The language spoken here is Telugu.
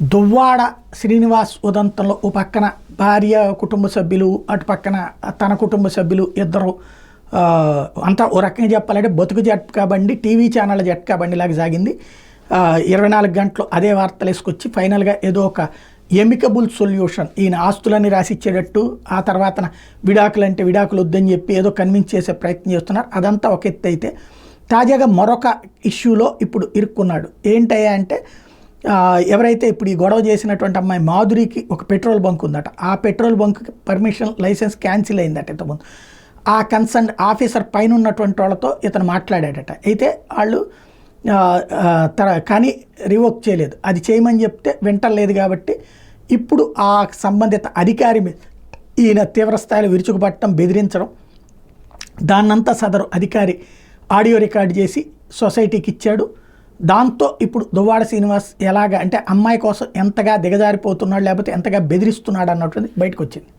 దువ్వాడ శ్రీనివాస్ ఉదంతంలో ఓ పక్కన భార్య కుటుంబ సభ్యులు, అటు పక్కన తన కుటుంబ సభ్యులు ఇద్దరు అంతా ఓ రకంగా చెప్పాలంటే బతుకు జట్కా బండి, టీవీ ఛానళ్ళ జట్కా బండిలాగా సాగింది. 24 గంటలు అదే వార్తలు వేసుకొచ్చి ఫైనల్గా ఏదో ఒక ఎమికబుల్ సొల్యూషన్, ఈయన ఆస్తులన్నీ రాసిచ్చేటట్టు, ఆ తర్వాత విడాకులు అంటే విడాకులు వద్దని చెప్పి ఏదో కన్విన్స్ చేసే ప్రయత్నం చేస్తున్నారు. అదంతా ఒక ఎత్తు అయితే తాజాగా మరొక ఇష్యూలో ఇప్పుడు ఇరుక్కున్నాడు. ఏంటయ్యా అంటే ఎవరైతే ఇప్పుడు ఈ గొడవ చేసినటువంటి అమ్మాయి మాధురికి ఒక పెట్రోల్ బంక్ ఉందట, ఆ పెట్రోల్ బంక్కి పర్మిషన్ లైసెన్స్ క్యాన్సిల్ అయిందట ఇంతకుముందు. ఆ కన్సర్న్ ఆఫీసర్ పైన ఉన్నటువంటి వాళ్ళతో ఇతను మాట్లాడాడట. అయితే వాళ్ళు కానీ రివోక్ చేయలేదు. అది చేయమని చెప్తే వింటలేదు కాబట్టి ఇప్పుడు ఆ సంబంధిత అధికారి మీద ఈయన తీవ్రస్థాయిలో విరుచుకుపట్టడం, బెదిరించడం, దాన్నంతా సదరు అధికారి ఆడియో రికార్డ్ చేసి సొసైటీకి ఇచ్చాడు. దాంతో ఇప్పుడు దువ్వాడ శ్రీనివాస్ ఎలాగా అంటే అమ్మాయి కోసం ఎంతగా దిగజారిపోతున్నాడు, లేకపోతే ఎంతగా బెదిరిస్తున్నాడు అన్నటువంటిది బయటకు వచ్చింది.